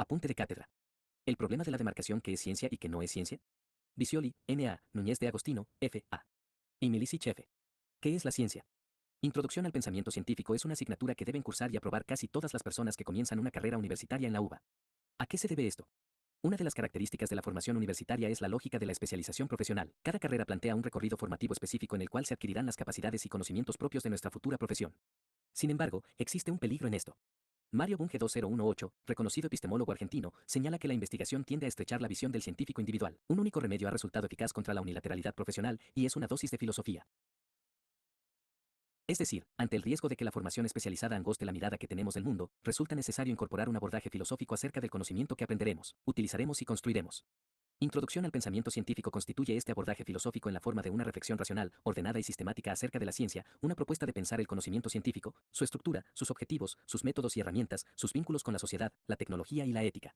Apunte de cátedra. El problema de la demarcación que es ciencia y que no es ciencia. Visioli, N.A., Núñez de Agostino, F.A. y Milicic, F. ¿Qué es la ciencia? Introducción al pensamiento científico es una asignatura que deben cursar y aprobar casi todas las personas que comienzan una carrera universitaria en la UBA. ¿A qué se debe esto? Una de las características de la formación universitaria es la lógica de la especialización profesional. Cada carrera plantea un recorrido formativo específico en el cual se adquirirán las capacidades y conocimientos propios de nuestra futura profesión. Sin embargo, existe un peligro en esto. Mario Bunge 2018, reconocido epistemólogo argentino, señala que la investigación tiende a estrechar la visión del científico individual. Un único remedio ha resultado eficaz contra la unilateralidad profesional, y es una dosis de filosofía. Es decir, ante el riesgo de que la formación especializada angoste la mirada que tenemos del mundo, resulta necesario incorporar un abordaje filosófico acerca del conocimiento que aprenderemos, utilizaremos y construiremos. Introducción al pensamiento científico constituye este abordaje filosófico en la forma de una reflexión racional, ordenada y sistemática acerca de la ciencia, una propuesta de pensar el conocimiento científico, su estructura, sus objetivos, sus métodos y herramientas, sus vínculos con la sociedad, la tecnología y la ética.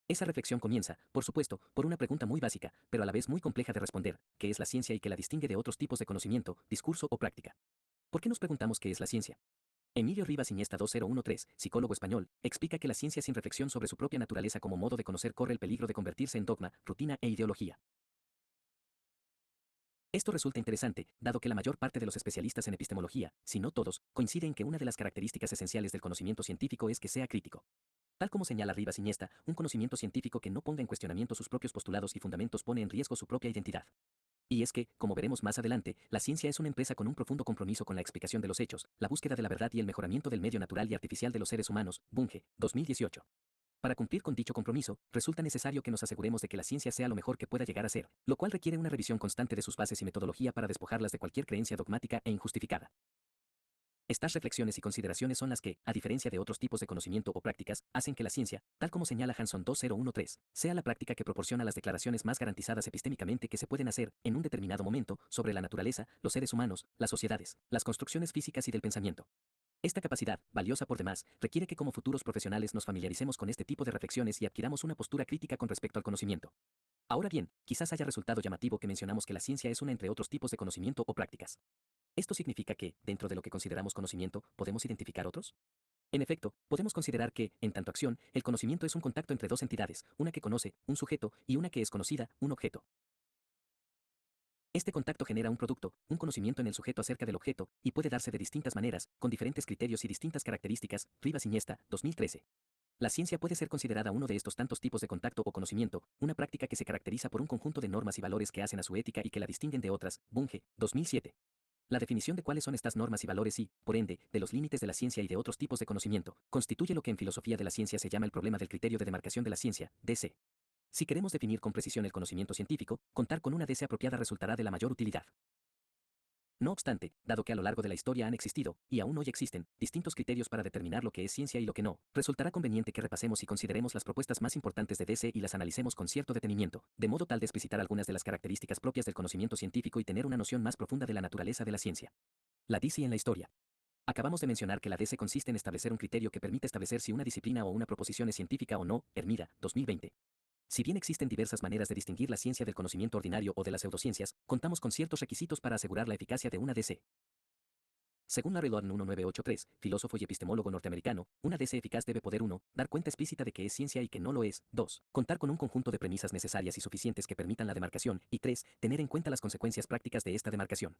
Esa reflexión comienza, por supuesto, por una pregunta muy básica, pero a la vez muy compleja de responder: ¿qué es la ciencia y qué la distingue de otros tipos de conocimiento, discurso o práctica? ¿Por qué nos preguntamos qué es la ciencia? Emilio Rivas Iniesta 2013, psicólogo español, explica que la ciencia sin reflexión sobre su propia naturaleza como modo de conocer corre el peligro de convertirse en dogma, rutina e ideología. Esto resulta interesante, dado que la mayor parte de los especialistas en epistemología, si no todos, coinciden en que una de las características esenciales del conocimiento científico es que sea crítico. Tal como señala Rivas Iniesta, un conocimiento científico que no ponga en cuestionamiento sus propios postulados y fundamentos pone en riesgo su propia identidad. Y es que, como veremos más adelante, la ciencia es una empresa con un profundo compromiso con la explicación de los hechos, la búsqueda de la verdad y el mejoramiento del medio natural y artificial de los seres humanos. Bunge, 2018. Para cumplir con dicho compromiso, resulta necesario que nos aseguremos de que la ciencia sea lo mejor que pueda llegar a ser, lo cual requiere una revisión constante de sus bases y metodología para despojarlas de cualquier creencia dogmática e injustificada. Estas reflexiones y consideraciones son las que, a diferencia de otros tipos de conocimiento o prácticas, hacen que la ciencia, tal como señala Hanson 2013, sea la práctica que proporciona las declaraciones más garantizadas epistémicamente que se pueden hacer, en un determinado momento, sobre la naturaleza, los seres humanos, las sociedades, las construcciones físicas y del pensamiento. Esta capacidad, valiosa por demás, requiere que como futuros profesionales nos familiaricemos con este tipo de reflexiones y adquiramos una postura crítica con respecto al conocimiento. Ahora bien, quizás haya resultado llamativo que mencionamos que la ciencia es una entre otros tipos de conocimiento o prácticas. ¿Esto significa que, dentro de lo que consideramos conocimiento, podemos identificar otros? En efecto, podemos considerar que, en tanto acción, el conocimiento es un contacto entre dos entidades, una que conoce, un sujeto, y una que es conocida, un objeto. Este contacto genera un producto, un conocimiento en el sujeto acerca del objeto, y puede darse de distintas maneras, con diferentes criterios y distintas características. Rivas Iniesta, 2013. La ciencia puede ser considerada uno de estos tantos tipos de contacto o conocimiento, una práctica que se caracteriza por un conjunto de normas y valores que hacen a su ética y que la distinguen de otras. Bunge, 2007. La definición de cuáles son estas normas y valores y, por ende, de los límites de la ciencia y de otros tipos de conocimiento, constituye lo que en filosofía de la ciencia se llama el problema del criterio de demarcación de la ciencia, DC. Si queremos definir con precisión el conocimiento científico, contar con una DC apropiada resultará de la mayor utilidad. No obstante, dado que a lo largo de la historia han existido, y aún hoy existen, distintos criterios para determinar lo que es ciencia y lo que no, resultará conveniente que repasemos y consideremos las propuestas más importantes de DC y las analicemos con cierto detenimiento, de modo tal de explicitar algunas de las características propias del conocimiento científico y tener una noción más profunda de la naturaleza de la ciencia. La DC en la historia. Acabamos de mencionar que la DC consiste en establecer un criterio que permite establecer si una disciplina o una proposición es científica o no. Hermida, 2020. Si bien existen diversas maneras de distinguir la ciencia del conocimiento ordinario o de las pseudociencias, contamos con ciertos requisitos para asegurar la eficacia de una DC. Según Larry Lorne 1983, filósofo y epistemólogo norteamericano, una DC eficaz debe poder 1. Dar cuenta explícita de que es ciencia y que no lo es; 2. Contar con un conjunto de premisas necesarias y suficientes que permitan la demarcación; y 3. Tener en cuenta las consecuencias prácticas de esta demarcación.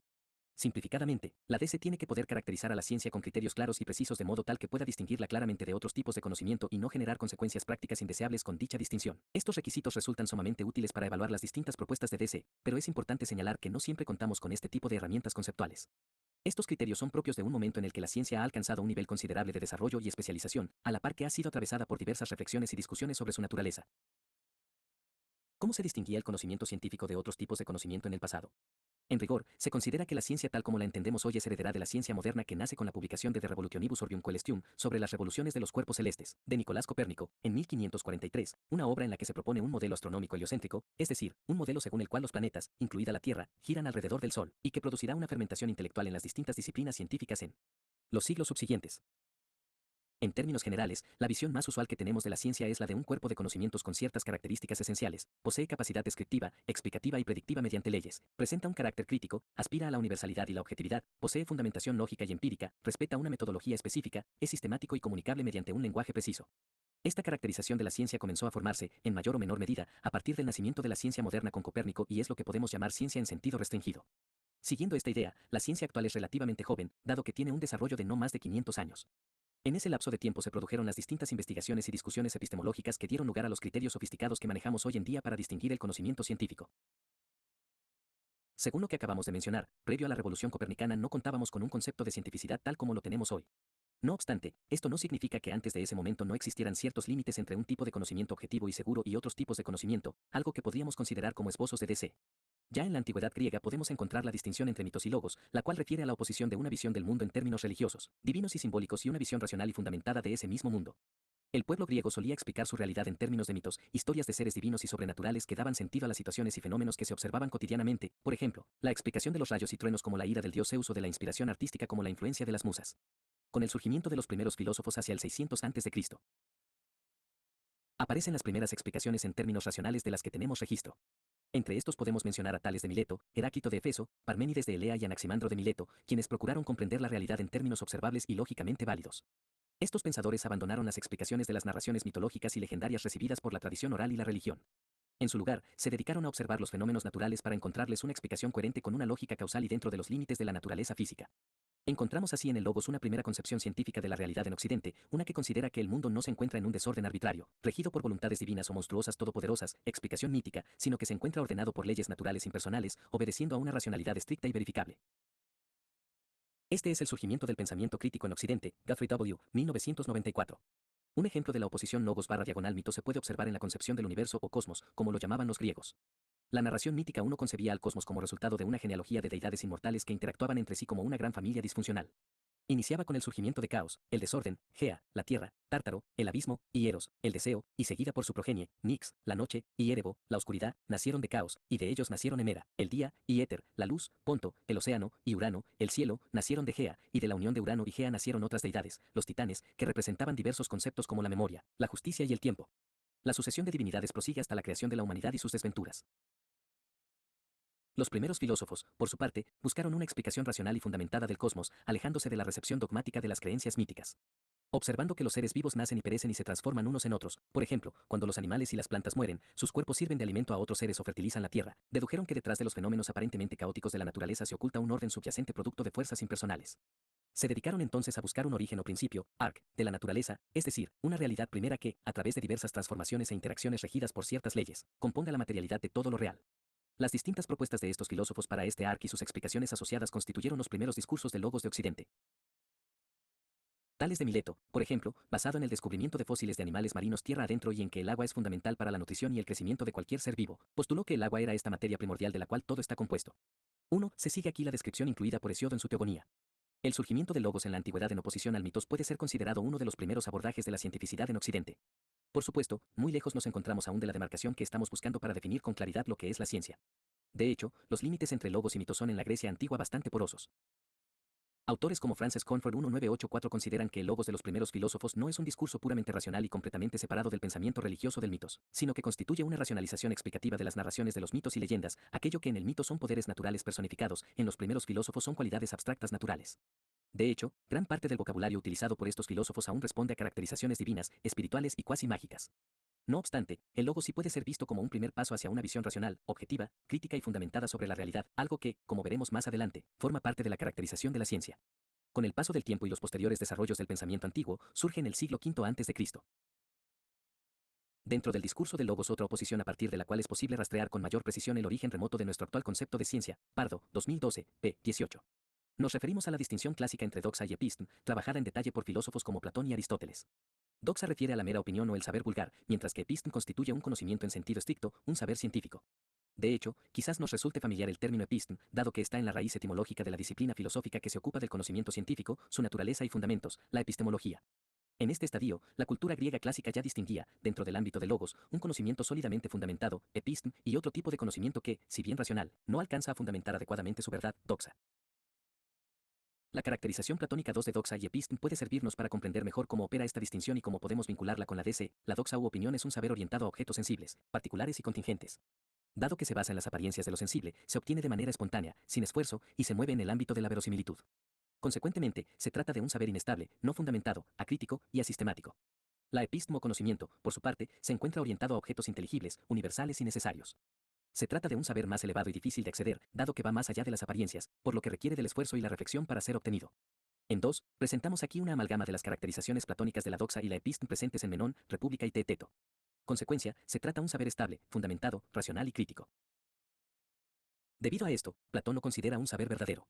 Simplificadamente, la DC tiene que poder caracterizar a la ciencia con criterios claros y precisos de modo tal que pueda distinguirla claramente de otros tipos de conocimiento y no generar consecuencias prácticas indeseables con dicha distinción. Estos requisitos resultan sumamente útiles para evaluar las distintas propuestas de DC, pero es importante señalar que no siempre contamos con este tipo de herramientas conceptuales. Estos criterios son propios de un momento en el que la ciencia ha alcanzado un nivel considerable de desarrollo y especialización, a la par que ha sido atravesada por diversas reflexiones y discusiones sobre su naturaleza. ¿Cómo se distinguía el conocimiento científico de otros tipos de conocimiento en el pasado? En rigor, se considera que la ciencia tal como la entendemos hoy es heredera de la ciencia moderna que nace con la publicación de De Revolutionibus Orbium Coelestium sobre las revoluciones de los cuerpos celestes, de Nicolás Copérnico, en 1543, una obra en la que se propone un modelo astronómico heliocéntrico, es decir, un modelo según el cual los planetas, incluida la Tierra, giran alrededor del Sol, y que producirá una fermentación intelectual en las distintas disciplinas científicas en los siglos subsiguientes. En términos generales, la visión más usual que tenemos de la ciencia es la de un cuerpo de conocimientos con ciertas características esenciales: posee capacidad descriptiva, explicativa y predictiva mediante leyes, presenta un carácter crítico, aspira a la universalidad y la objetividad, posee fundamentación lógica y empírica, respeta una metodología específica, es sistemático y comunicable mediante un lenguaje preciso. Esta caracterización de la ciencia comenzó a formarse, en mayor o menor medida, a partir del nacimiento de la ciencia moderna con Copérnico y es lo que podemos llamar ciencia en sentido restringido. Siguiendo esta idea, la ciencia actual es relativamente joven, dado que tiene un desarrollo de no más de 500 años. En ese lapso de tiempo se produjeron las distintas investigaciones y discusiones epistemológicas que dieron lugar a los criterios sofisticados que manejamos hoy en día para distinguir el conocimiento científico. Según lo que acabamos de mencionar, previo a la revolución copernicana no contábamos con un concepto de cientificidad tal como lo tenemos hoy. No obstante, esto no significa que antes de ese momento no existieran ciertos límites entre un tipo de conocimiento objetivo y seguro y otros tipos de conocimiento, algo que podríamos considerar como esbozos de DC. Ya en la antigüedad griega podemos encontrar la distinción entre mitos y logos, la cual refiere a la oposición de una visión del mundo en términos religiosos, divinos y simbólicos y una visión racional y fundamentada de ese mismo mundo. El pueblo griego solía explicar su realidad en términos de mitos, historias de seres divinos y sobrenaturales que daban sentido a las situaciones y fenómenos que se observaban cotidianamente, por ejemplo, la explicación de los rayos y truenos como la ira del dios Zeus o de la inspiración artística como la influencia de las musas. Con el surgimiento de los primeros filósofos hacia el 600 a.C., aparecen las primeras explicaciones en términos racionales de las que tenemos registro. Entre estos podemos mencionar a Tales de Mileto, Heráclito de Efeso, Parménides de Elea y Anaximandro de Mileto, quienes procuraron comprender la realidad en términos observables y lógicamente válidos. Estos pensadores abandonaron las explicaciones de las narraciones mitológicas y legendarias recibidas por la tradición oral y la religión. En su lugar, se dedicaron a observar los fenómenos naturales para encontrarles una explicación coherente con una lógica causal y dentro de los límites de la naturaleza física. Encontramos así en el Logos una primera concepción científica de la realidad en Occidente, una que considera que el mundo no se encuentra en un desorden arbitrario, regido por voluntades divinas o monstruosas todopoderosas, explicación mítica, sino que se encuentra ordenado por leyes naturales impersonales, obedeciendo a una racionalidad estricta y verificable. Este es el surgimiento del pensamiento crítico en Occidente, Guthrie W., 1994. Un ejemplo de la oposición logos/diagonal mito se puede observar en la concepción del universo o cosmos, como lo llamaban los griegos. La narración mítica uno concebía al cosmos como resultado de una genealogía de deidades inmortales que interactuaban entre sí como una gran familia disfuncional. Iniciaba con el surgimiento de Caos, el desorden, Gea, la tierra, Tártaro, el abismo, y Eros, el deseo, y seguida por su progenie, Nix, la noche, y Erebo, la oscuridad, nacieron de Caos, y de ellos nacieron Hemera, el día, y Éter, la luz, Ponto, el océano, y Urano, el cielo, nacieron de Gea, y de la unión de Urano y Gea nacieron otras deidades, los titanes, que representaban diversos conceptos como la memoria, la justicia y el tiempo. La sucesión de divinidades prosigue hasta la creación de la humanidad y sus desventuras. Los primeros filósofos, por su parte, buscaron una explicación racional y fundamentada del cosmos, alejándose de la recepción dogmática de las creencias míticas. Observando que los seres vivos nacen y perecen y se transforman unos en otros, por ejemplo, cuando los animales y las plantas mueren, sus cuerpos sirven de alimento a otros seres o fertilizan la tierra, dedujeron que detrás de los fenómenos aparentemente caóticos de la naturaleza se oculta un orden subyacente producto de fuerzas impersonales. Se dedicaron entonces a buscar un origen o principio, arc, de la naturaleza, es decir, una realidad primera que, a través de diversas transformaciones e interacciones regidas por ciertas leyes, componga la materialidad de todo lo real. Las distintas propuestas de estos filósofos para este arc y sus explicaciones asociadas constituyeron los primeros discursos del Logos de Occidente. Tales de Mileto, por ejemplo, basado en el descubrimiento de fósiles de animales marinos tierra adentro y en que el agua es fundamental para la nutrición y el crecimiento de cualquier ser vivo, postuló que el agua era esta materia primordial de la cual todo está compuesto. 1. Se sigue aquí la descripción incluida por Hesíodo en su Teogonía. El surgimiento del Logos en la antigüedad en oposición al mitos puede ser considerado uno de los primeros abordajes de la cientificidad en Occidente. Por supuesto, muy lejos nos encontramos aún de la demarcación que estamos buscando para definir con claridad lo que es la ciencia. De hecho, los límites entre logos y mitos son en la Grecia antigua bastante porosos. Autores como Frances Cornford 1984 consideran que el logos de los primeros filósofos no es un discurso puramente racional y completamente separado del pensamiento religioso del mitos, sino que constituye una racionalización explicativa de las narraciones de los mitos y leyendas, aquello que en el mito son poderes naturales personificados, en los primeros filósofos son cualidades abstractas naturales. De hecho, gran parte del vocabulario utilizado por estos filósofos aún responde a caracterizaciones divinas, espirituales y cuasi mágicas. No obstante, el logos sí puede ser visto como un primer paso hacia una visión racional, objetiva, crítica y fundamentada sobre la realidad, algo que, como veremos más adelante, forma parte de la caracterización de la ciencia. Con el paso del tiempo y los posteriores desarrollos del pensamiento antiguo, surge en el siglo V a.C. Dentro del discurso del logos otra oposición a partir de la cual es posible rastrear con mayor precisión el origen remoto de nuestro actual concepto de ciencia, Pardo, 2012, p. 18. Nos referimos a la distinción clásica entre doxa y epistm, trabajada en detalle por filósofos como Platón y Aristóteles. Doxa refiere a la mera opinión o el saber vulgar, mientras que epistm constituye un conocimiento en sentido estricto, un saber científico. De hecho, quizás nos resulte familiar el término epistm, dado que está en la raíz etimológica de la disciplina filosófica que se ocupa del conocimiento científico, su naturaleza y fundamentos, la epistemología. En este estadio, la cultura griega clásica ya distinguía, dentro del ámbito de logos, un conocimiento sólidamente fundamentado, epistm, y otro tipo de conocimiento que, si bien racional, no alcanza a fundamentar adecuadamente su verdad, doxa. La caracterización platónica 2 de doxa y epistm puede servirnos para comprender mejor cómo opera esta distinción y cómo podemos vincularla con la DC. La doxa u opinión es un saber orientado a objetos sensibles, particulares y contingentes. Dado que se basa en las apariencias de lo sensible, se obtiene de manera espontánea, sin esfuerzo, y se mueve en el ámbito de la verosimilitud. Consecuentemente, se trata de un saber inestable, no fundamentado, acrítico y asistemático. La epistemología, por su parte, se encuentra orientado a objetos inteligibles, universales y necesarios. Se trata de un saber más elevado y difícil de acceder, dado que va más allá de las apariencias, por lo que requiere del esfuerzo y la reflexión para ser obtenido. En 2, presentamos aquí una amalgama de las caracterizaciones platónicas de la doxa y la episteme presentes en Menón, República y Teeteto. Consecuencia, se trata de un saber estable, fundamentado, racional y crítico. Debido a esto, Platón lo considera un saber verdadero.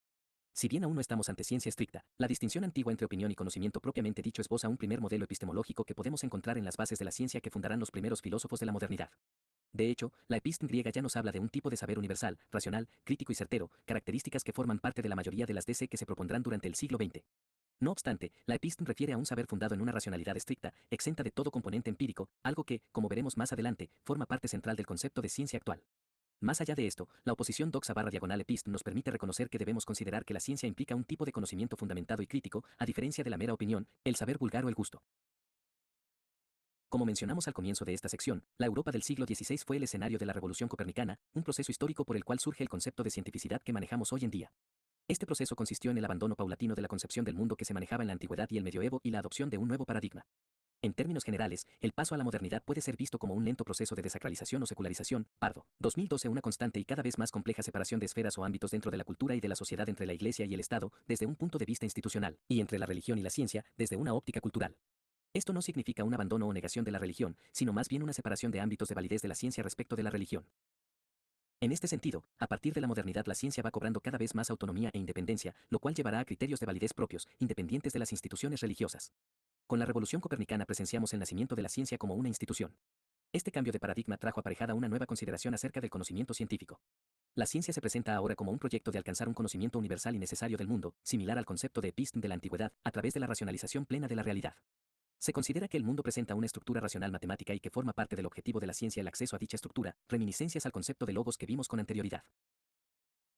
Si bien aún no estamos ante ciencia estricta, la distinción antigua entre opinión y conocimiento propiamente dicho esboza un primer modelo epistemológico que podemos encontrar en las bases de la ciencia que fundarán los primeros filósofos de la modernidad. De hecho, la episteme griega ya nos habla de un tipo de saber universal, racional, crítico y certero, características que forman parte de la mayoría de las DC que se propondrán durante el siglo XX. No obstante, la episteme refiere a un saber fundado en una racionalidad estricta, exenta de todo componente empírico, algo que, como veremos más adelante, forma parte central del concepto de ciencia actual. Más allá de esto, la oposición doxa/episteme nos permite reconocer que debemos considerar que la ciencia implica un tipo de conocimiento fundamentado y crítico, a diferencia de la mera opinión, el saber vulgar o el gusto. Como mencionamos al comienzo de esta sección, la Europa del siglo XVI fue el escenario de la Revolución Copernicana, un proceso histórico por el cual surge el concepto de cientificidad que manejamos hoy en día. Este proceso consistió en el abandono paulatino de la concepción del mundo que se manejaba en la antigüedad y el medioevo y la adopción de un nuevo paradigma. En términos generales, el paso a la modernidad puede ser visto como un lento proceso de desacralización o secularización, Pardo. 2012 una constante y cada vez más compleja separación de esferas o ámbitos dentro de la cultura y de la sociedad entre la Iglesia y el Estado, desde un punto de vista institucional, y entre la religión y la ciencia, desde una óptica cultural. Esto no significa un abandono o negación de la religión, sino más bien una separación de ámbitos de validez de la ciencia respecto de la religión. En este sentido, a partir de la modernidad la ciencia va cobrando cada vez más autonomía e independencia, lo cual llevará a criterios de validez propios, independientes de las instituciones religiosas. Con la Revolución Copernicana presenciamos el nacimiento de la ciencia como una institución. Este cambio de paradigma trajo aparejada una nueva consideración acerca del conocimiento científico. La ciencia se presenta ahora como un proyecto de alcanzar un conocimiento universal y necesario del mundo, similar al concepto de episteme de la antigüedad, a través de la racionalización plena de la realidad. Se considera que el mundo presenta una estructura racional matemática y que forma parte del objetivo de la ciencia el acceso a dicha estructura, reminiscencias al concepto de logos que vimos con anterioridad.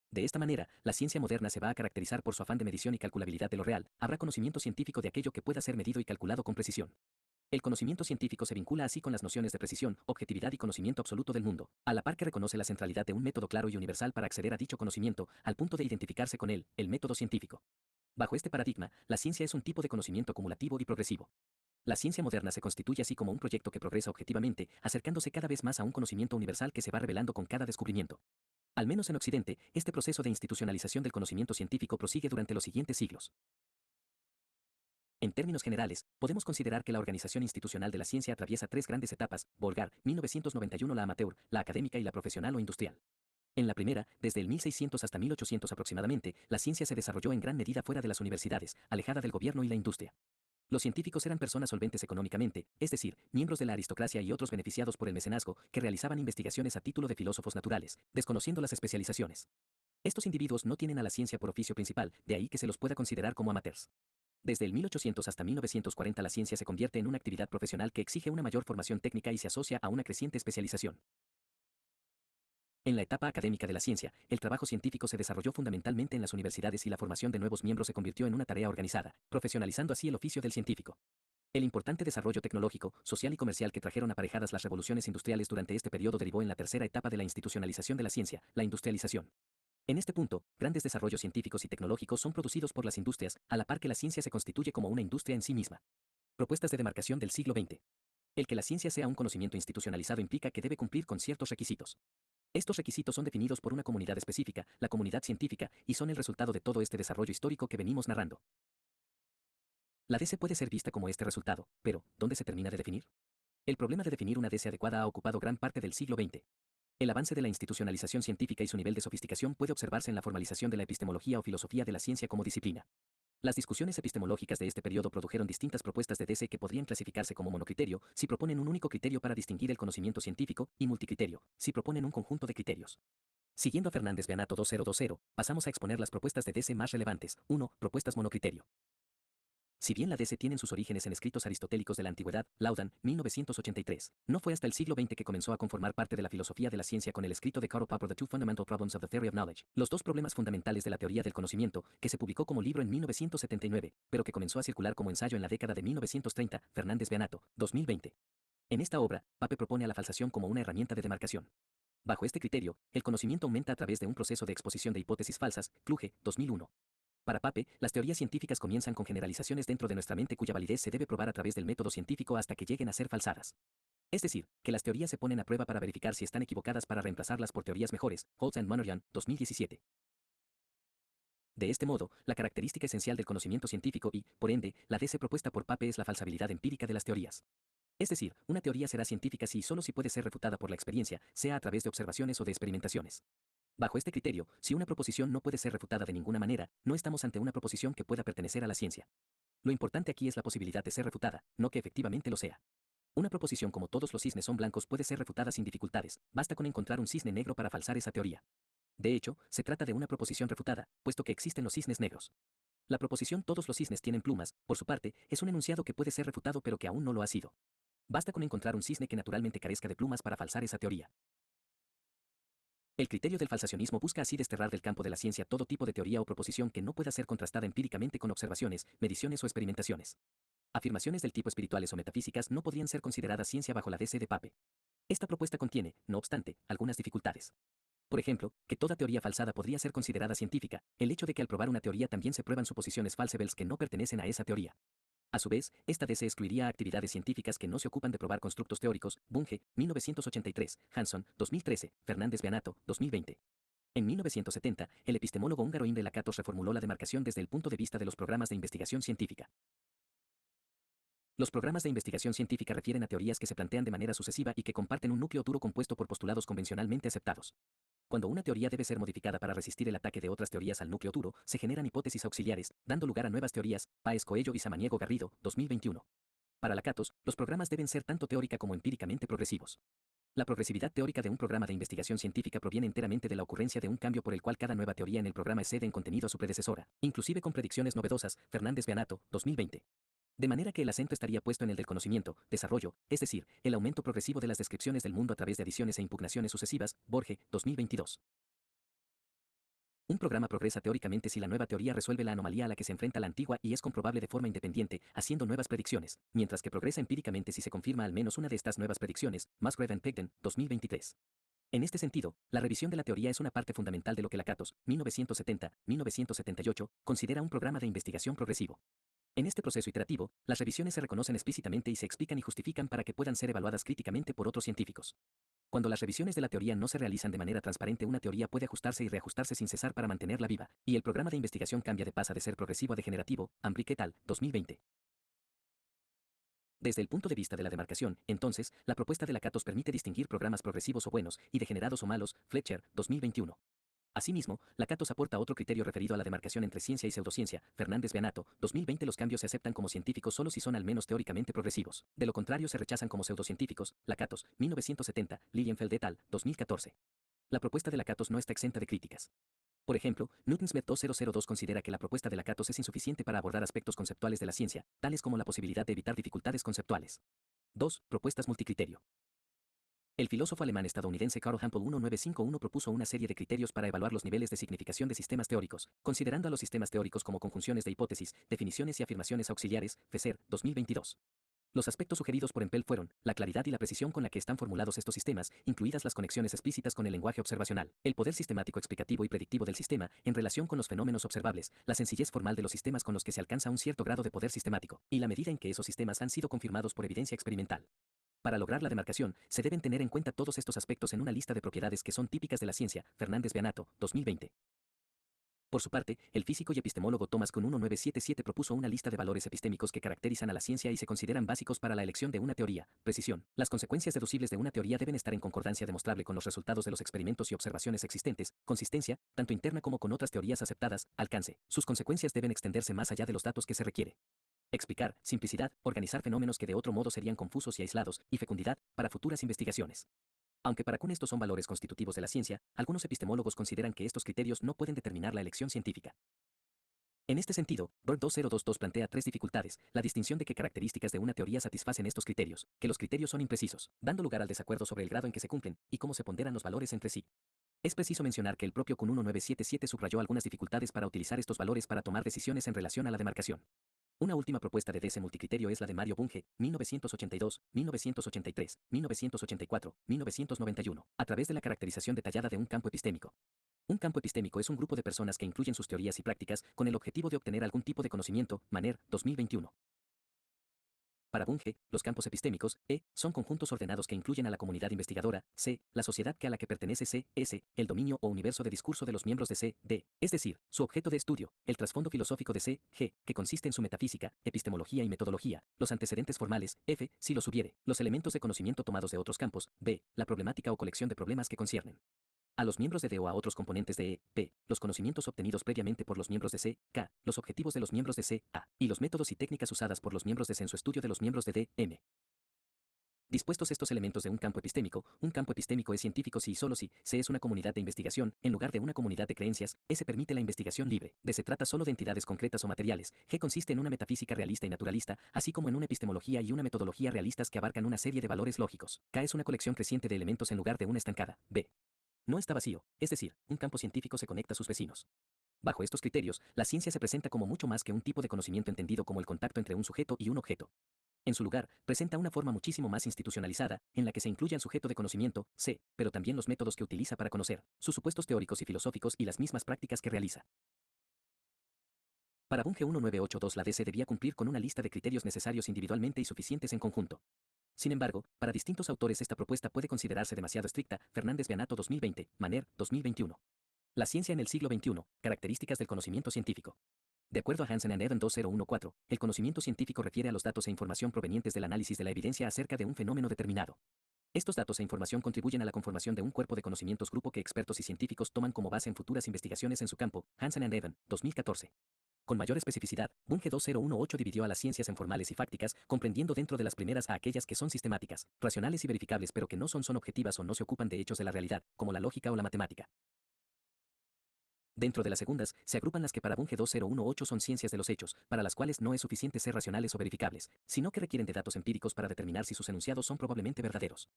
De esta manera, la ciencia moderna se va a caracterizar por su afán de medición y calculabilidad de lo real, habrá conocimiento científico de aquello que pueda ser medido y calculado con precisión. El conocimiento científico se vincula así con las nociones de precisión, objetividad y conocimiento absoluto del mundo, a la par que reconoce la centralidad de un método claro y universal para acceder a dicho conocimiento, al punto de identificarse con él, el método científico. Bajo este paradigma, la ciencia es un tipo de conocimiento acumulativo y progresivo. La ciencia moderna se constituye así como un proyecto que progresa objetivamente, acercándose cada vez más a un conocimiento universal que se va revelando con cada descubrimiento. Al menos en Occidente, este proceso de institucionalización del conocimiento científico prosigue durante los siguientes siglos. En términos generales, podemos considerar que la organización institucional de la ciencia atraviesa tres grandes etapas: Volgar, 1991, la amateur, la académica y la profesional o industrial. En la primera, desde el 1600 hasta 1800 aproximadamente, la ciencia se desarrolló en gran medida fuera de las universidades, alejada del gobierno y la industria. Los científicos eran personas solventes económicamente, es decir, miembros de la aristocracia y otros beneficiados por el mecenazgo, que realizaban investigaciones a título de filósofos naturales, desconociendo las especializaciones. Estos individuos no tienen a la ciencia por oficio principal, de ahí que se los pueda considerar como amateurs. Desde el 1800 hasta 1940 la ciencia se convierte en una actividad profesional que exige una mayor formación técnica y se asocia a una creciente especialización. En la etapa académica de la ciencia, el trabajo científico se desarrolló fundamentalmente en las universidades y la formación de nuevos miembros se convirtió en una tarea organizada, profesionalizando así el oficio del científico. El importante desarrollo tecnológico, social y comercial que trajeron aparejadas las revoluciones industriales durante este periodo derivó en la tercera etapa de la institucionalización de la ciencia, la industrialización. En este punto, grandes desarrollos científicos y tecnológicos son producidos por las industrias, a la par que la ciencia se constituye como una industria en sí misma. Propuestas de demarcación del siglo XX. El que la ciencia sea un conocimiento institucionalizado implica que debe cumplir con ciertos requisitos. Estos requisitos son definidos por una comunidad específica, la comunidad científica, y son el resultado de todo este desarrollo histórico que venimos narrando. La DC puede ser vista como este resultado, pero, ¿dónde se termina de definir? El problema de definir una DC adecuada ha ocupado gran parte del siglo XX. El avance de la institucionalización científica y su nivel de sofisticación puede observarse en la formalización de la epistemología o filosofía de la ciencia como disciplina. Las discusiones epistemológicas de este periodo produjeron distintas propuestas de DC que podrían clasificarse como monocriterio, si proponen un único criterio para distinguir el conocimiento científico, y multicriterio, si proponen un conjunto de criterios. Siguiendo a Fernández Beanato 2020, pasamos a exponer las propuestas de DC más relevantes. 1. Propuestas monocriterio. Si bien la DC tienen sus orígenes en escritos aristotélicos de la antigüedad, Laudan, 1983, no fue hasta el siglo XX que comenzó a conformar parte de la filosofía de la ciencia con el escrito de Karl Popper The Two Fundamental Problems of the Theory of Knowledge, los dos problemas fundamentales de la teoría del conocimiento, que se publicó como libro en 1979, pero que comenzó a circular como ensayo en la década de 1930, Fernández Beanato, 2020. En esta obra, Pape propone a la falsación como una herramienta de demarcación. Bajo este criterio, el conocimiento aumenta a través de un proceso de exposición de hipótesis falsas, Kluge, 2001. Para Pape, las teorías científicas comienzan con generalizaciones dentro de nuestra mente cuya validez se debe probar a través del método científico hasta que lleguen a ser falsadas. Es decir, que las teorías se ponen a prueba para verificar si están equivocadas para reemplazarlas por teorías mejores. Holtz and Monaghan, 2017. De este modo, la característica esencial del conocimiento científico y, por ende, la DC propuesta por Pape es la falsabilidad empírica de las teorías. Es decir, una teoría será científica si y solo si puede ser refutada por la experiencia, sea a través de observaciones o de experimentaciones. Bajo este criterio, si una proposición no puede ser refutada de ninguna manera, no estamos ante una proposición que pueda pertenecer a la ciencia. Lo importante aquí es la posibilidad de ser refutada, no que efectivamente lo sea. Una proposición como todos los cisnes son blancos puede ser refutada sin dificultades, basta con encontrar un cisne negro para falsar esa teoría. De hecho, se trata de una proposición refutada, puesto que existen los cisnes negros. La proposición todos los cisnes tienen plumas, por su parte, es un enunciado que puede ser refutado pero que aún no lo ha sido. Basta con encontrar un cisne que naturalmente carezca de plumas para falsar esa teoría. El criterio del falsacionismo busca así desterrar del campo de la ciencia todo tipo de teoría o proposición que no pueda ser contrastada empíricamente con observaciones, mediciones o experimentaciones. Afirmaciones del tipo espirituales o metafísicas no podrían ser consideradas ciencia bajo la DC de Pape. Esta propuesta contiene, no obstante, algunas dificultades. Por ejemplo, que toda teoría falsada podría ser considerada científica, el hecho de que al probar una teoría también se prueban suposiciones falsables que no pertenecen a esa teoría. A su vez, esta DC excluiría a actividades científicas que no se ocupan de probar constructos teóricos. Bunge, 1983, Hanson, 2013, Fernández Beanato, 2020. En 1970, el epistemólogo húngaro Imre Lakatos reformuló la demarcación desde el punto de vista de los programas de investigación científica. Los programas de investigación científica refieren a teorías que se plantean de manera sucesiva y que comparten un núcleo duro compuesto por postulados convencionalmente aceptados. Cuando una teoría debe ser modificada para resistir el ataque de otras teorías al núcleo duro, se generan hipótesis auxiliares, dando lugar a nuevas teorías. Páez Coello y Samaniego Garrido, 2021. Para Lakatos, los programas deben ser tanto teórica como empíricamente progresivos. La progresividad teórica de un programa de investigación científica proviene enteramente de la ocurrencia de un cambio por el cual cada nueva teoría en el programa excede en contenido a su predecesora, inclusive con predicciones novedosas. Fernández Beanato, 2020. De manera que el acento estaría puesto en el del conocimiento, desarrollo, es decir, el aumento progresivo de las descripciones del mundo a través de adiciones e impugnaciones sucesivas. Borge, 2022. Un programa progresa teóricamente si la nueva teoría resuelve la anomalía a la que se enfrenta la antigua y es comprobable de forma independiente, haciendo nuevas predicciones, mientras que progresa empíricamente si se confirma al menos una de estas nuevas predicciones. Musgrave and Pegden, 2023. En este sentido, la revisión de la teoría es una parte fundamental de lo que Lakatos, 1970-1978, considera un programa de investigación progresivo. En este proceso iterativo, las revisiones se reconocen explícitamente y se explican y justifican para que puedan ser evaluadas críticamente por otros científicos. Cuando las revisiones de la teoría no se realizan de manera transparente, una teoría puede ajustarse y reajustarse sin cesar para mantenerla viva, y el programa de investigación cambia pasa de ser progresivo a degenerativo. Ambrick et al., 2020. Desde el punto de vista de la demarcación, entonces, la propuesta de Lakatos permite distinguir programas progresivos o buenos y degenerados o malos. Fletcher, 2021. Asimismo, Lakatos aporta otro criterio referido a la demarcación entre ciencia y pseudociencia. Fernández Beanato, 2020. Los cambios se aceptan como científicos solo si son al menos teóricamente progresivos. De lo contrario se rechazan como pseudocientíficos. Lakatos, 1970, Lilienfeld et al., 2014. La propuesta de Lakatos no está exenta de críticas. Por ejemplo, Newton-Smith 2002 considera que la propuesta de Lakatos es insuficiente para abordar aspectos conceptuales de la ciencia, tales como la posibilidad de evitar dificultades conceptuales. 2. Propuestas multicriterio. El filósofo alemán-estadounidense Karl Hampel 1951 propuso una serie de criterios para evaluar los niveles de significación de sistemas teóricos, considerando a los sistemas teóricos como conjunciones de hipótesis, definiciones y afirmaciones auxiliares. Fesser, 2022. Los aspectos sugeridos por Empel fueron la claridad y la precisión con la que están formulados estos sistemas, incluidas las conexiones explícitas con el lenguaje observacional, el poder sistemático explicativo y predictivo del sistema en relación con los fenómenos observables, la sencillez formal de los sistemas con los que se alcanza un cierto grado de poder sistemático, y la medida en que esos sistemas han sido confirmados por evidencia experimental. Para lograr la demarcación, se deben tener en cuenta todos estos aspectos en una lista de propiedades que son típicas de la ciencia. Fernández Beanato, 2020. Por su parte, el físico y epistemólogo Thomas Kuhn 1977 propuso una lista de valores epistémicos que caracterizan a la ciencia y se consideran básicos para la elección de una teoría. Precisión. Las consecuencias deducibles de una teoría deben estar en concordancia demostrable con los resultados de los experimentos y observaciones existentes. Consistencia, tanto interna como con otras teorías aceptadas. Alcance. Sus consecuencias deben extenderse más allá de los datos que se requiere. Explicar, simplicidad, organizar fenómenos que de otro modo serían confusos y aislados, y fecundidad, para futuras investigaciones. Aunque para Kuhn estos son valores constitutivos de la ciencia, algunos epistemólogos consideran que estos criterios no pueden determinar la elección científica. En este sentido, Berg 2022 plantea tres dificultades: la distinción de qué características de una teoría satisfacen estos criterios, que los criterios son imprecisos, dando lugar al desacuerdo sobre el grado en que se cumplen, y cómo se ponderan los valores entre sí. Es preciso mencionar que el propio Kuhn 1977 subrayó algunas dificultades para utilizar estos valores para tomar decisiones en relación a la demarcación. Una última propuesta de DC multicriterio es la de Mario Bunge, 1982, 1983, 1984, 1991, a través de la caracterización detallada de un campo epistémico. Un campo epistémico es un grupo de personas que incluyen sus teorías y prácticas con el objetivo de obtener algún tipo de conocimiento. Manner, 2021. Para Bunge, los campos epistémicos, son conjuntos ordenados que incluyen a la comunidad investigadora, c, la sociedad a la que pertenece, c, s, el dominio o universo de discurso de los miembros de c, d, es decir, su objeto de estudio, el trasfondo filosófico de c, g, que consiste en su metafísica, epistemología y metodología, los antecedentes formales, f, si los hubiere, los elementos de conocimiento tomados de otros campos, b, la problemática o colección de problemas que conciernen a los miembros de D o a otros componentes de E, P, los conocimientos obtenidos previamente por los miembros de C, K, los objetivos de los miembros de C, A, y los métodos y técnicas usadas por los miembros de C en su estudio de los miembros de D, M. Dispuestos estos elementos de un campo epistémico es científico si y solo si C es una comunidad de investigación, en lugar de una comunidad de creencias, S permite la investigación libre, D se trata solo de entidades concretas o materiales, G consiste en una metafísica realista y naturalista, así como en una epistemología y una metodología realistas que abarcan una serie de valores lógicos, K es una colección creciente de elementos en lugar de una estancada, B. No está vacío, es decir, un campo científico se conecta a sus vecinos. Bajo estos criterios, la ciencia se presenta como mucho más que un tipo de conocimiento entendido como el contacto entre un sujeto y un objeto. En su lugar, presenta una forma muchísimo más institucionalizada, en la que se incluye al sujeto de conocimiento, C, pero también los métodos que utiliza para conocer, sus supuestos teóricos y filosóficos y las mismas prácticas que realiza. Para Bunge 1982 la DC debía cumplir con una lista de criterios necesarios individualmente y suficientes en conjunto. Sin embargo, para distintos autores esta propuesta puede considerarse demasiado estricta. Fernández Beanato 2020, Manner, 2021. La ciencia en el siglo XXI, características del conocimiento científico. De acuerdo a Hansen and Evan 2014, el conocimiento científico refiere a los datos e información provenientes del análisis de la evidencia acerca de un fenómeno determinado. Estos datos e información contribuyen a la conformación de un cuerpo de conocimientos grupo que expertos y científicos toman como base en futuras investigaciones en su campo. Hansen and Evan, 2014. Con mayor especificidad, Bunge 2018 dividió a las ciencias en formales y fácticas, comprendiendo dentro de las primeras a aquellas que son sistemáticas, racionales y verificables pero que no son objetivas o no se ocupan de hechos de la realidad, como la lógica o la matemática. Dentro de las segundas, se agrupan las que para Bunge 2018 son ciencias de los hechos, para las cuales no es suficiente ser racionales o verificables, sino que requieren de datos empíricos para determinar si sus enunciados son probablemente verdaderos.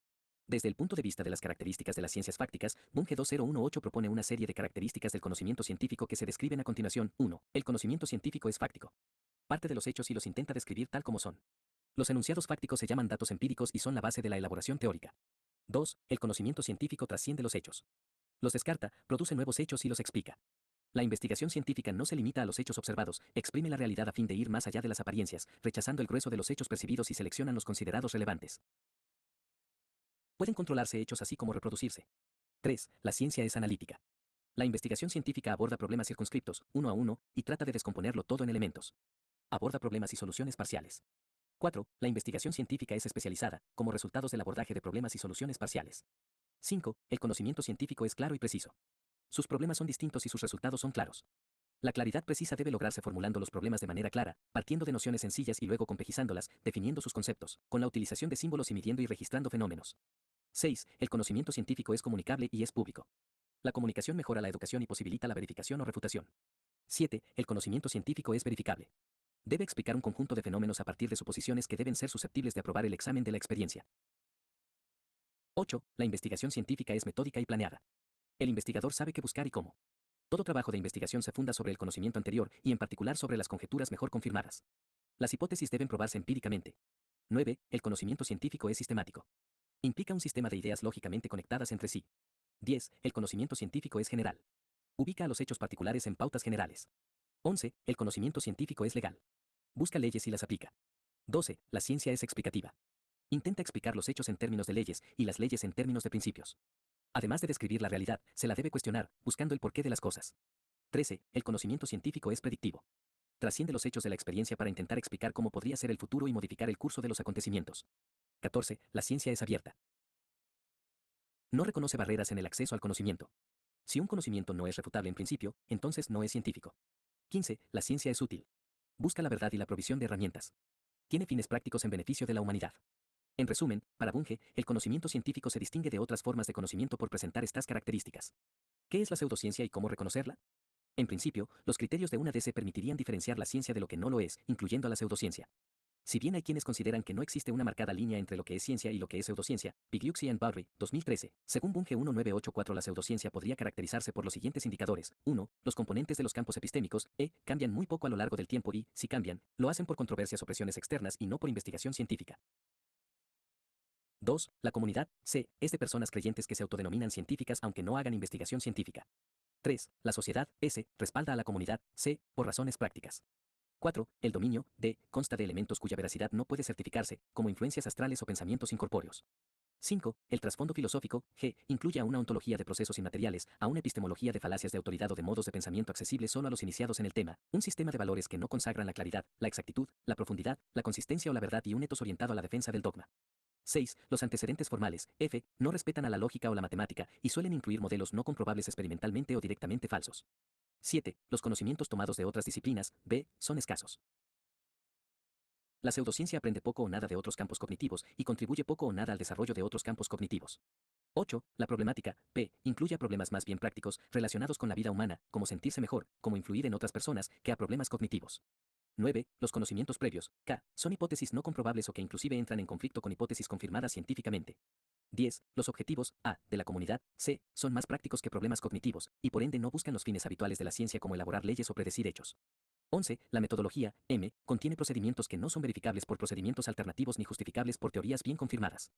Desde el punto de vista de las características de las ciencias fácticas, Bunge 2018 propone una serie de características del conocimiento científico que se describen a continuación. 1. El conocimiento científico es fáctico. Parte de los hechos y los intenta describir tal como son. Los enunciados fácticos se llaman datos empíricos y son la base de la elaboración teórica. 2. El conocimiento científico trasciende los hechos. Los descarta, produce nuevos hechos y los explica. La investigación científica no se limita a los hechos observados, exprime la realidad a fin de ir más allá de las apariencias, rechazando el grueso de los hechos percibidos y seleccionan los considerados relevantes. Pueden controlarse hechos así como reproducirse. 3. La ciencia es analítica. La investigación científica aborda problemas circunscriptos, uno a uno, y trata de descomponerlo todo en elementos. Aborda problemas y soluciones parciales. 4. La investigación científica es especializada, como resultados del abordaje de problemas y soluciones parciales. 5. El conocimiento científico es claro y preciso. Sus problemas son distintos y sus resultados son claros. La claridad precisa debe lograrse formulando los problemas de manera clara, partiendo de nociones sencillas y luego complejizándolas, definiendo sus conceptos, con la utilización de símbolos y midiendo y registrando fenómenos. 6. El conocimiento científico es comunicable y es público. La comunicación mejora la educación y posibilita la verificación o refutación. 7. El conocimiento científico es verificable. Debe explicar un conjunto de fenómenos a partir de suposiciones que deben ser susceptibles de aprobar el examen de la experiencia. 8. La investigación científica es metódica y planeada. El investigador sabe qué buscar y cómo. Todo trabajo de investigación se funda sobre el conocimiento anterior y en particular sobre las conjeturas mejor confirmadas. Las hipótesis deben probarse empíricamente. 9. El conocimiento científico es sistemático. Implica un sistema de ideas lógicamente conectadas entre sí. 10. El conocimiento científico es general. Ubica a los hechos particulares en pautas generales. 11. El conocimiento científico es legal. Busca leyes y las aplica. 12. La ciencia es explicativa. Intenta explicar los hechos en términos de leyes y las leyes en términos de principios. Además de describir la realidad, se la debe cuestionar, buscando el porqué de las cosas. 13. El conocimiento científico es predictivo. Trasciende los hechos de la experiencia para intentar explicar cómo podría ser el futuro y modificar el curso de los acontecimientos. 14. La ciencia es abierta. No reconoce barreras en el acceso al conocimiento. Si un conocimiento no es refutable en principio, entonces no es científico. 15. La ciencia es útil. Busca la verdad y la provisión de herramientas. Tiene fines prácticos en beneficio de la humanidad. En resumen, para Bunge, el conocimiento científico se distingue de otras formas de conocimiento por presentar estas características. ¿Qué es la pseudociencia y cómo reconocerla? En principio, los criterios de una DC permitirían diferenciar la ciencia de lo que no lo es, incluyendo a la pseudociencia. Si bien hay quienes consideran que no existe una marcada línea entre lo que es ciencia y lo que es pseudociencia, Pigliucci and Baldry, 2013, según Bunge 1984 la pseudociencia podría caracterizarse por los siguientes indicadores. 1. Los componentes de los campos epistémicos, cambian muy poco a lo largo del tiempo y, si cambian, lo hacen por controversias o presiones externas y no por investigación científica. 2. La comunidad, C, es de personas creyentes que se autodenominan científicas aunque no hagan investigación científica. 3. La sociedad, S, respalda a la comunidad, C, por razones prácticas. 4. El dominio, D, consta de elementos cuya veracidad no puede certificarse, como influencias astrales o pensamientos incorpóreos. 5. El trasfondo filosófico, G, incluye a una ontología de procesos inmateriales, a una epistemología de falacias de autoridad o de modos de pensamiento accesibles solo a los iniciados en el tema, un sistema de valores que no consagran la claridad, la exactitud, la profundidad, la consistencia o la verdad y un etos orientado a la defensa del dogma. 6. Los antecedentes formales, F, no respetan a la lógica o la matemática y suelen incluir modelos no comprobables experimentalmente o directamente falsos. 7. Los conocimientos tomados de otras disciplinas, B, son escasos. La pseudociencia aprende poco o nada de otros campos cognitivos y contribuye poco o nada al desarrollo de otros campos cognitivos. 8. La problemática, P, incluye a problemas más bien prácticos, relacionados con la vida humana, como sentirse mejor, como influir en otras personas, que a problemas cognitivos. 9. Los conocimientos previos, K, son hipótesis no comprobables o que inclusive entran en conflicto con hipótesis confirmadas científicamente. 10. Los objetivos, A, de la comunidad, C, son más prácticos que problemas cognitivos, y por ende no buscan los fines habituales de la ciencia como elaborar leyes o predecir hechos. 11. La metodología, M, contiene procedimientos que no son verificables por procedimientos alternativos ni justificables por teorías bien confirmadas.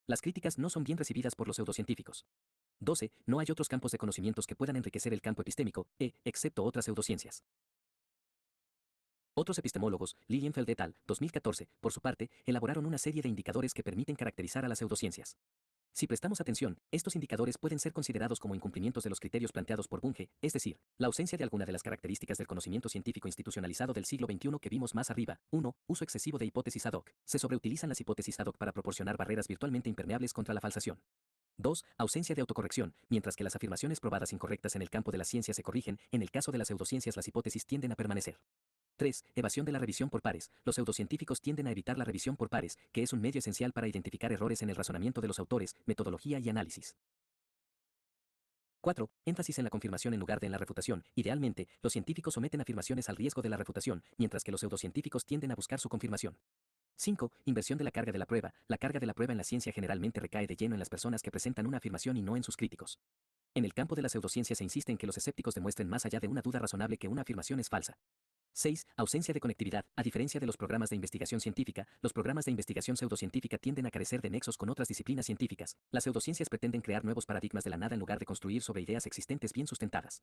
Las críticas no son bien recibidas por los pseudocientíficos. 12. No hay otros campos de conocimientos que puedan enriquecer el campo epistémico, excepto otras pseudociencias. Otros epistemólogos, Lilienfeld et al., 2014, por su parte, elaboraron una serie de indicadores que permiten caracterizar a las pseudociencias. Si prestamos atención, estos indicadores pueden ser considerados como incumplimientos de los criterios planteados por Bunge, es decir, la ausencia de alguna de las características del conocimiento científico institucionalizado del siglo XXI que vimos más arriba. 1. Uso excesivo de hipótesis ad hoc. Se sobreutilizan las hipótesis ad hoc para proporcionar barreras virtualmente impermeables contra la falsación. 2. Ausencia de autocorrección. Mientras que las afirmaciones probadas incorrectas en el campo de la ciencia se corrigen, en el caso de las pseudociencias las hipótesis tienden a permanecer. 3. Evasión de la revisión por pares. Los pseudocientíficos tienden a evitar la revisión por pares, que es un medio esencial para identificar errores en el razonamiento de los autores, metodología y análisis. 4. Énfasis en la confirmación en lugar de en la refutación. Idealmente, los científicos someten afirmaciones al riesgo de la refutación, mientras que los pseudocientíficos tienden a buscar su confirmación. 5. Inversión de la carga de la prueba. La carga de la prueba en la ciencia generalmente recae de lleno en las personas que presentan una afirmación y no en sus críticos. En el campo de la pseudociencia se insiste en que los escépticos demuestren más allá de una duda razonable que una afirmación es falsa. 6. Ausencia de conectividad. A diferencia de los programas de investigación científica, los programas de investigación pseudocientífica tienden a carecer de nexos con otras disciplinas científicas. Las pseudociencias pretenden crear nuevos paradigmas de la nada en lugar de construir sobre ideas existentes bien sustentadas.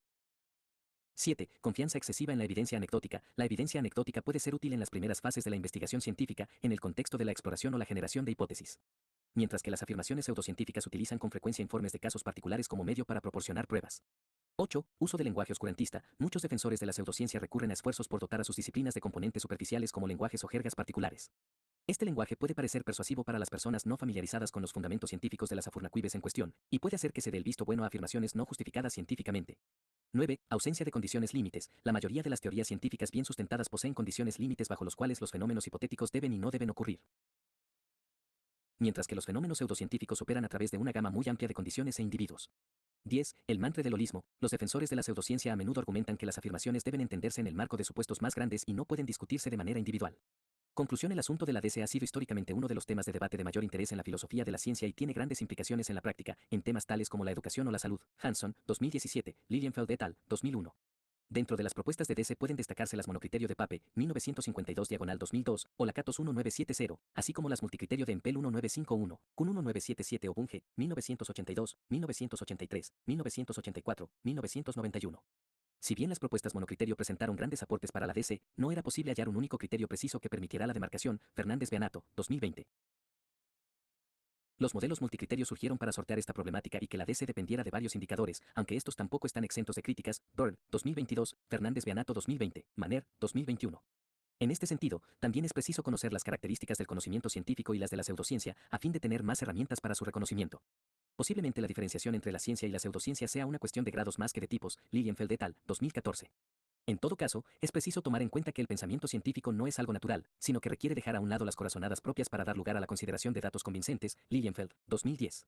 7. Confianza excesiva en la evidencia anecdótica. La evidencia anecdótica puede ser útil en las primeras fases de la investigación científica, en el contexto de la exploración o la generación de hipótesis. Mientras que las afirmaciones pseudocientíficas utilizan con frecuencia informes de casos particulares como medio para proporcionar pruebas. 8. Uso del lenguaje oscurantista. Muchos defensores de la pseudociencia recurren a esfuerzos por dotar a sus disciplinas de componentes superficiales como lenguajes o jergas particulares. Este lenguaje puede parecer persuasivo para las personas no familiarizadas con los fundamentos científicos de las afurnacuibes en cuestión, y puede hacer que se dé el visto bueno a afirmaciones no justificadas científicamente. 9. Ausencia de condiciones límites. La mayoría de las teorías científicas bien sustentadas poseen condiciones límites bajo los cuales los fenómenos hipotéticos deben y no deben ocurrir. Mientras que los fenómenos pseudocientíficos operan a través de una gama muy amplia de condiciones e individuos. 10. El mantre del holismo. Los defensores de la pseudociencia a menudo argumentan que las afirmaciones deben entenderse en el marco de supuestos más grandes y no pueden discutirse de manera individual. Conclusión: el asunto de la DC ha sido históricamente uno de los temas de debate de mayor interés en la filosofía de la ciencia y tiene grandes implicaciones en la práctica, en temas tales como la educación o la salud. Hanson, 2017, Lilienfeld et al., 2001. Dentro de las propuestas de DC pueden destacarse las monocriterio de Pape, 1952-2002, o la Catos 1970, así como las multicriterio de Empel 1951, Kuhn 1977 o Bunge, 1982, 1983, 1984, 1991. Si bien las propuestas monocriterio presentaron grandes aportes para la DC, no era posible hallar un único criterio preciso que permitiera la demarcación. Fernández Beanato, 2020. Los modelos multicriterios surgieron para sortear esta problemática y que la DC dependiera de varios indicadores, aunque estos tampoco están exentos de críticas. Byrne, 2022, Fernández Beanato 2020, Manner, 2021. En este sentido, también es preciso conocer las características del conocimiento científico y las de la pseudociencia, a fin de tener más herramientas para su reconocimiento. Posiblemente la diferenciación entre la ciencia y la pseudociencia sea una cuestión de grados más que de tipos. Lilienfeld et al., 2014. En todo caso, es preciso tomar en cuenta que el pensamiento científico no es algo natural, sino que requiere dejar a un lado las corazonadas propias para dar lugar a la consideración de datos convincentes. Lilienfeld, 2010.